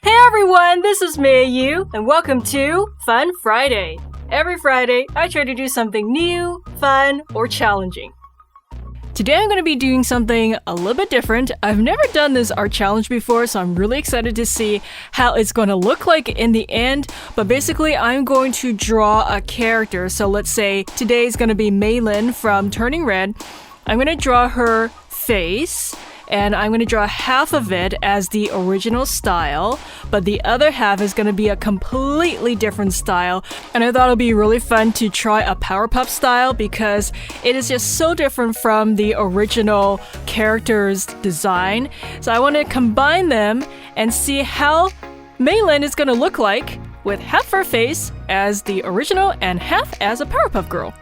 Hey everyone, this is Meilin, and welcome to Fun Friday. Every Friday, I try to do something new, fun, or challenging. Today I'm going to be doing something a little bit different. I've never done this art challenge before, so I'm really excited to see how it's going to look like in the end. But basically, I'm going to draw a character. So let's say today is going to be Meilin from Turning Red. I'm going to draw her face. And I'm going to draw half of it as the original style, but the other half is going to be a completely different style. And I thought it would be really fun to try a Powerpuff style because it is just so different from the original character's design. So I want to combine them and see how Meilin is going to look like with half her face as the original and half as a Powerpuff Girl.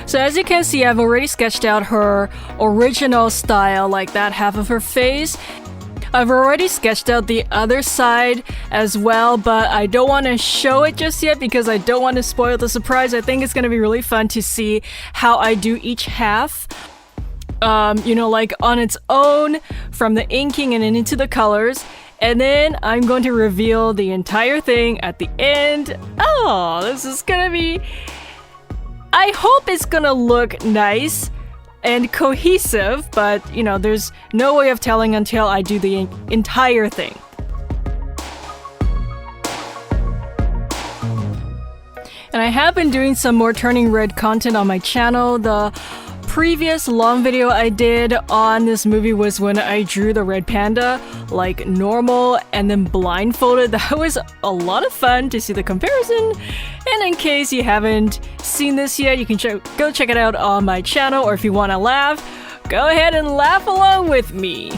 So as you can see, I've already sketched out her original style, like that half of her face. I've already sketched out the other side as well, but I don't want to show it just yet because I don't want to spoil the surprise. I think it's going to be really fun to see how I do each half. Like on its own from the inking and into the colors. And then I'm going to reveal the entire thing at the end. Oh, this is going to be... I hope it's gonna look nice and cohesive, but there's no way of telling until I do the entire thing. And I have been doing some more Turning Red content on my channel. The previous long video I did on this movie was when I drew the red panda, like normal and then blindfolded. That was a lot of fun to see the comparison. And in case you haven't seen this yet, you can go check it out on my channel, or if you want to laugh, go ahead and laugh along with me.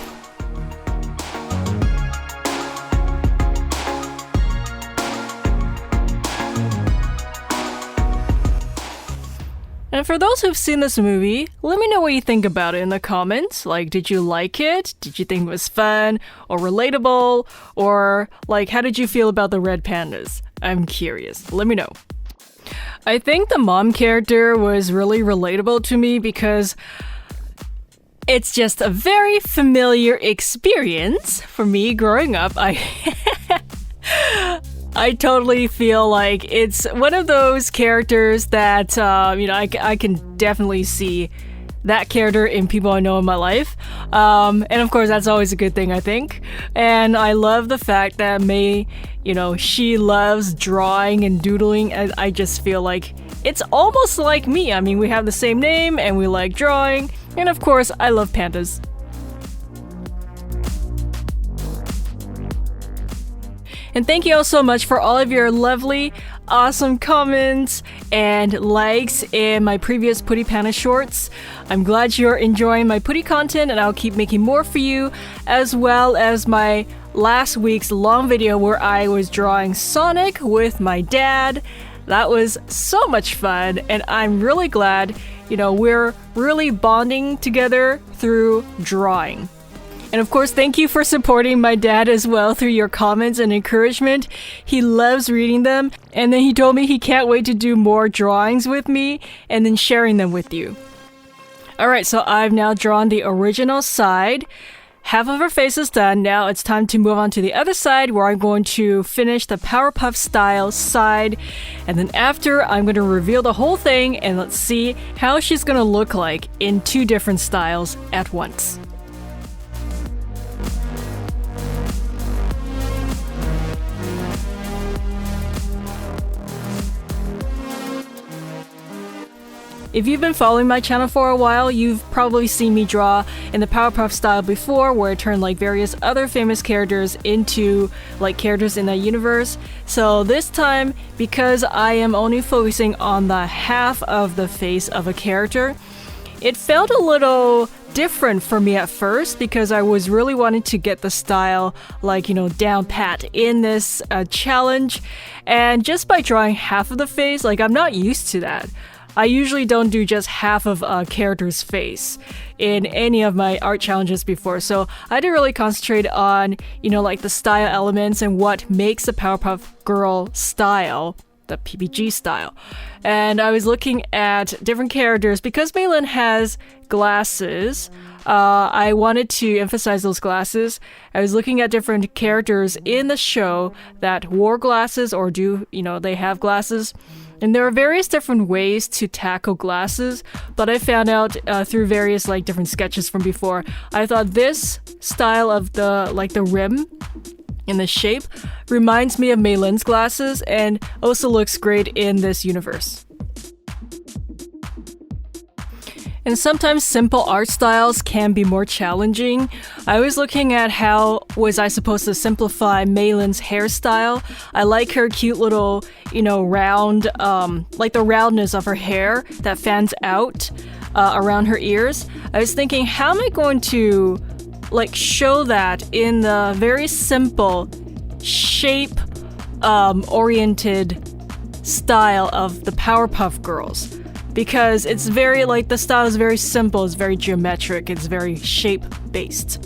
And for those who've seen this movie, let me know what you think about it in the comments. Like, did you like it? Did you think it was fun or relatable? Or, like, how did you feel about the red pandas? I'm curious. Let me know. I think the mom character was really relatable to me because it's just a very familiar experience for me growing up. I totally feel like it's one of those characters that, I can definitely see that character in people I know in my life. And of course, that's always a good thing, I think. And I love the fact that May, she loves drawing and doodling. And I just feel like it's almost like me. I mean, we have the same name and we like drawing. And of course, I love pandas. And thank you all so much for all of your lovely, awesome comments and likes in my previous Putty Panda shorts. I'm glad you're enjoying my Putty content, and I'll keep making more for you, as well as my last week's long video where I was drawing Sonic with my dad. That was so much fun, and I'm really glad, we're really bonding together through drawing. And of course, thank you for supporting my dad as well through your comments and encouragement. He loves reading them. And then he told me he can't wait to do more drawings with me and then sharing them with you. Alright, so I've now drawn the original side. Half of her face is done. Now it's time to move on to the other side where I'm going to finish the Powerpuff style side. And then after, I'm going to reveal the whole thing and let's see how she's going to look like in two different styles at once. If you've been following my channel for a while, you've probably seen me draw in the Powerpuff style before, where I turned like various other famous characters into like characters in that universe. So this time, because I am only focusing on the half of the face of a character, it felt a little different for me at first because I was really wanting to get the style down pat in this challenge. And just by drawing half of the face, I'm not used to that. I usually don't do just half of a character's face in any of my art challenges before, so I didn't really concentrate on, the style elements and what makes a Powerpuff Girl style. the PPG style. And I was looking at different characters. Because Meilin has glasses, I wanted to emphasize those glasses. I was looking at different characters in the show that wore glasses or they have glasses. And there are various different ways to tackle glasses, but I found out through various different sketches from before. I thought this style of the rim and the shape reminds me of Meilin's glasses and also looks great in this universe. And sometimes simple art styles can be more challenging. I was looking at how was I supposed to simplify Meilin's hairstyle. I like her cute little, round, the roundness of her hair that fans out around her ears. I was thinking, how am I going to show that in the very simple shape oriented style of the Powerpuff Girls? Because it's very, the style is very simple, it's very geometric, it's very shape-based.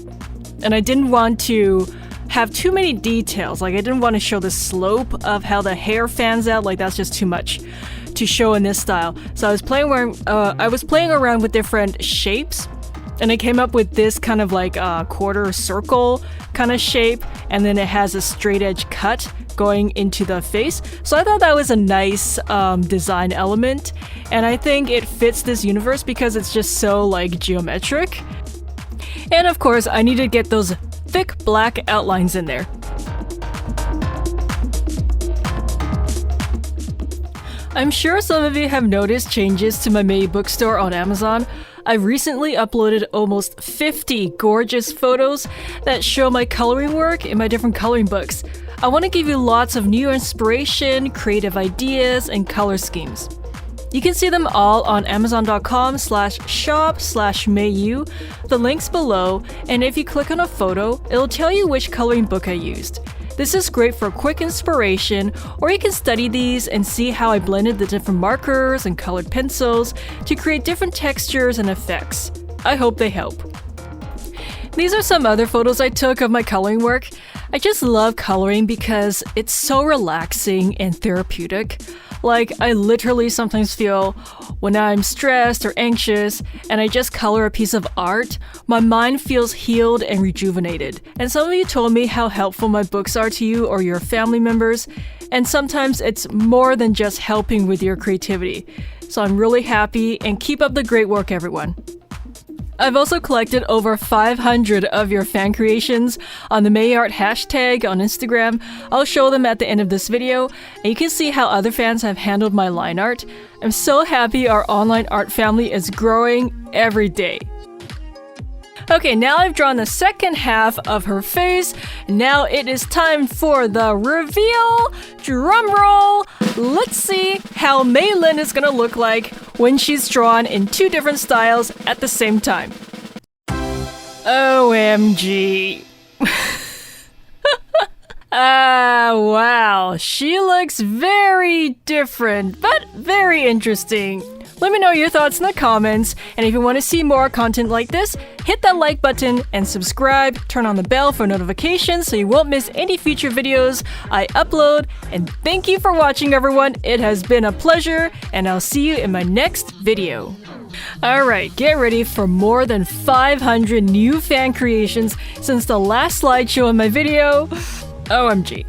And I didn't want to have too many details, I didn't want to show the slope of how the hair fans out, that's just too much to show in this style. So I was playing around with different shapes, and I came up with this kind of quarter circle kind of shape, and then it has a straight edge cut going into the face. So I thought that was a nice design element, and I think it fits this universe because it's just so geometric. And of course, I need to get those thick black outlines in there. I'm sure some of you have noticed changes to my Meilin bookstore on Amazon. I've recently uploaded almost 50 gorgeous photos that show my coloring work in my different coloring books. I want to give you lots of new inspiration, creative ideas, and color schemes. You can see them all on amazon.com/shop/Meiyu. The link's below, and if you click on a photo, it'll tell you which coloring book I used. This is great for quick inspiration, or you can study these and see how I blended the different markers and colored pencils to create different textures and effects. I hope they help. These are some other photos I took of my coloring work. I just love coloring because it's so relaxing and therapeutic. I literally sometimes feel when I'm stressed or anxious and I just color a piece of art, my mind feels healed and rejuvenated. And some of you told me how helpful my books are to you or your family members, and sometimes it's more than just helping with your creativity. So I'm really happy, and keep up the great work, everyone. I've also collected over 500 of your fan creations on the Mayart hashtag on Instagram. I'll show them at the end of this video, and you can see how other fans have handled my line art. I'm so happy our online art family is growing every day. Okay, now I've drawn the second half of her face. Now it is time for the reveal. Drum roll. Let's see how Meilin is gonna look like when she's drawn in two different styles at the same time. OMG. Wow. She looks very different, but very interesting. Let me know your thoughts in the comments, and if you want to see more content like this, hit that like button and subscribe, turn on the bell for notifications so you won't miss any future videos I upload, and thank you for watching, everyone. It has been a pleasure, and I'll see you in my next video. Alright, get ready for more than 500 new fan creations since the last slideshow in my video. OMG.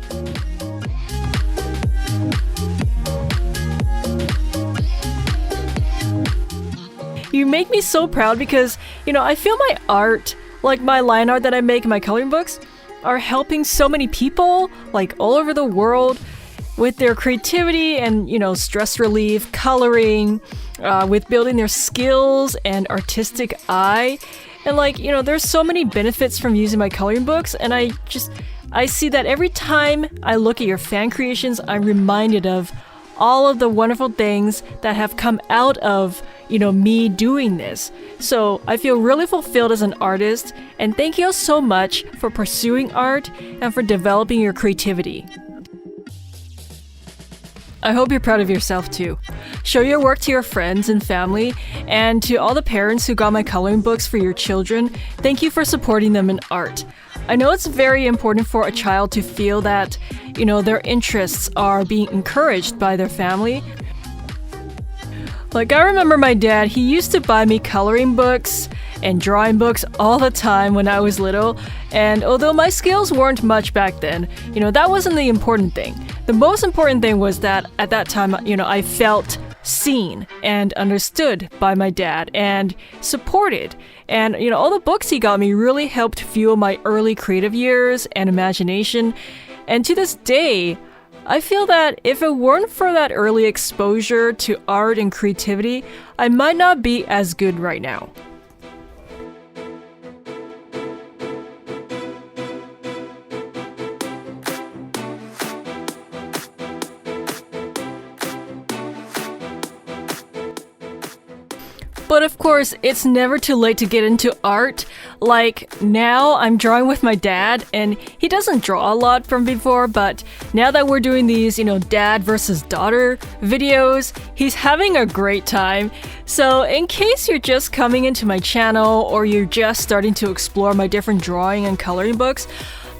You make me so proud because, I feel my art, like my line art that I make in my coloring books, are helping so many people, all over the world, with their creativity and, stress relief, coloring, with building their skills and artistic eye. And there's so many benefits from using my coloring books, and I see that every time I look at your fan creations, I'm reminded of all of the wonderful things that have come out of, me doing this. So I feel really fulfilled as an artist, and thank you so much for pursuing art and for developing your creativity. I hope you're proud of yourself too. Show your work to your friends and family, and to all the parents who got my coloring books for your children, thank you for supporting them in art. I know it's very important for a child to feel that, their interests are being encouraged by their family. Like, I remember my dad, he used to buy me coloring books and drawing books all the time when I was little, and although my skills weren't much back then, that wasn't the important thing. The most important thing was that at that time, I felt seen and understood by my dad and supported. And, all the books he got me really helped fuel my early creative years and imagination. And to this day, I feel that if it weren't for that early exposure to art and creativity, I might not be as good right now. But of course, it's never too late to get into art. Like, now I'm drawing with my dad, and he doesn't draw a lot from before, but now that we're doing these, dad versus daughter videos, he's having a great time. So in case you're just coming into my channel, or you're just starting to explore my different drawing and coloring books,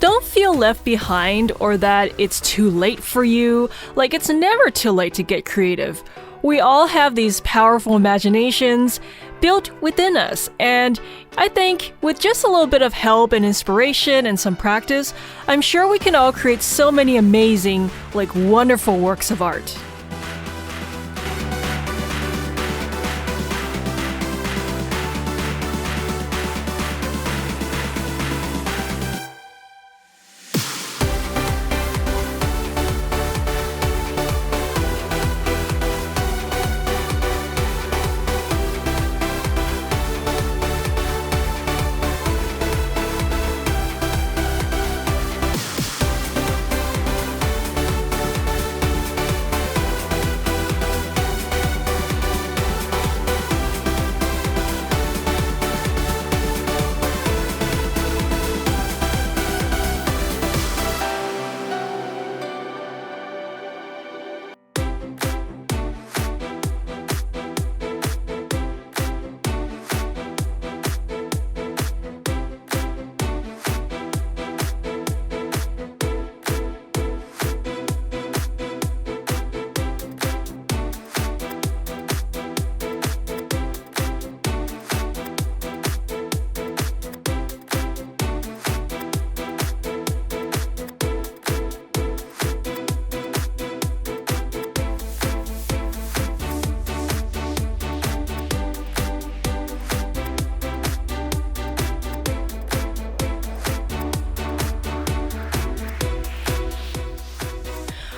don't feel left behind or that it's too late for you. Like, it's never too late to get creative. We all have these powerful imaginations built within us, and I think with just a little bit of help and inspiration and some practice, I'm sure we can all create so many amazing, wonderful works of art.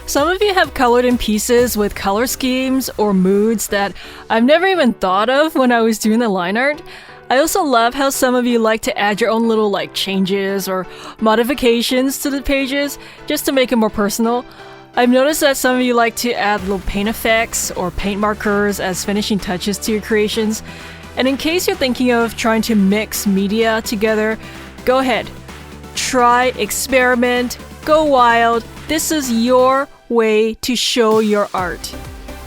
Some of you have colored in pieces with color schemes or moods that I've never even thought of when I was doing the line art. I also love how some of you like to add your own little changes or modifications to the pages just to make it more personal. I've noticed that some of you like to add little paint effects or paint markers as finishing touches to your creations. And in case you're thinking of trying to mix media together, go ahead. Try, experiment, go wild. This is your way to show your art.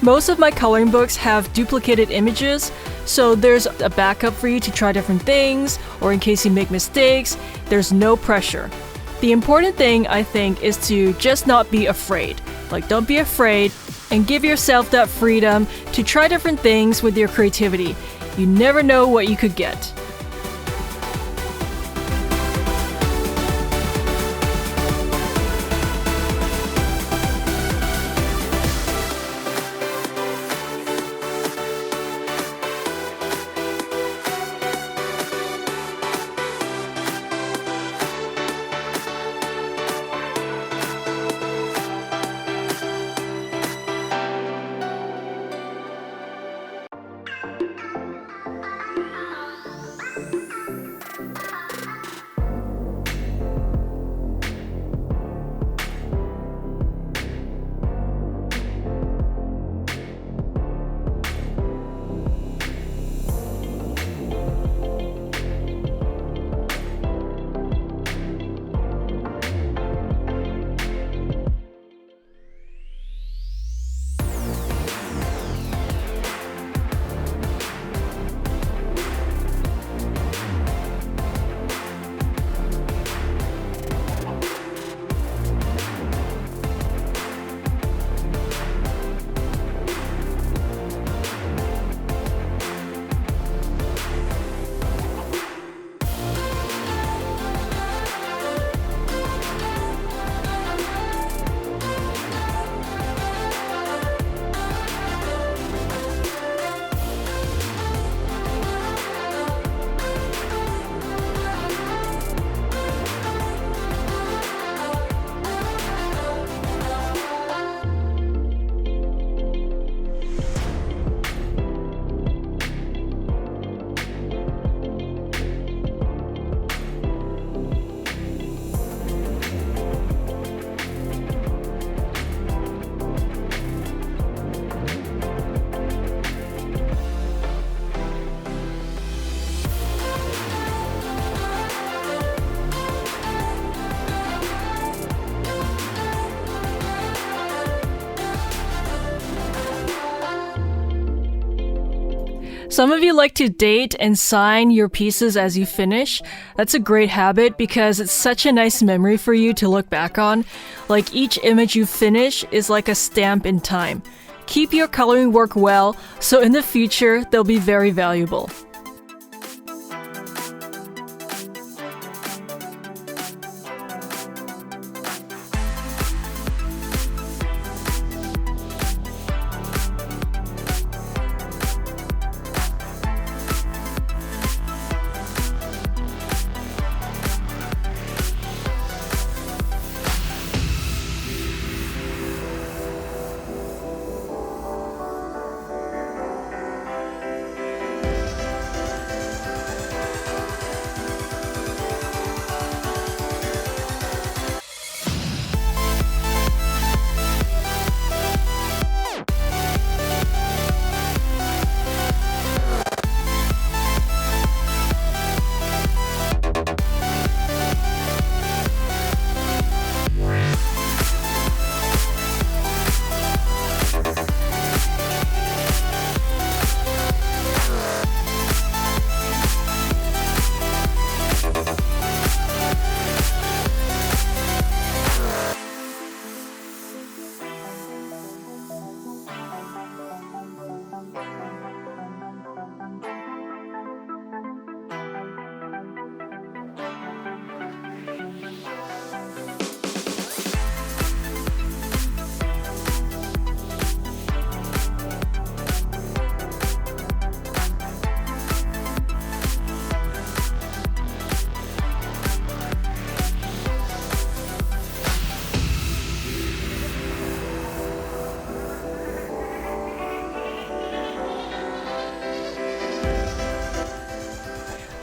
Most of my coloring books have duplicated images, so there's a backup for you to try different things, or in case you make mistakes, there's no pressure. The important thing, I think, is to just not be afraid. Don't be afraid and give yourself that freedom to try different things with your creativity. You never know what you could get. Some of you like to date and sign your pieces as you finish. That's a great habit because it's such a nice memory for you to look back on. Like each image you finish is like a stamp in time. Keep your coloring work well, so in the future they'll be very valuable.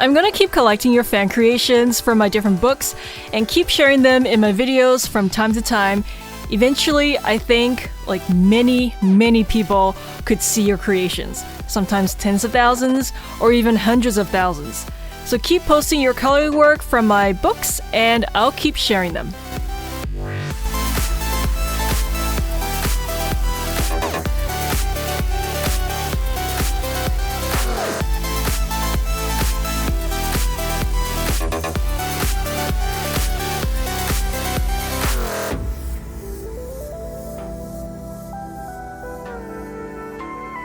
I'm gonna keep collecting your fan creations from my different books and keep sharing them in my videos from time to time. Eventually, I think like many people could see your creations, sometimes tens of thousands or even hundreds of thousands. So keep posting your coloring work from my books and I'll keep sharing them.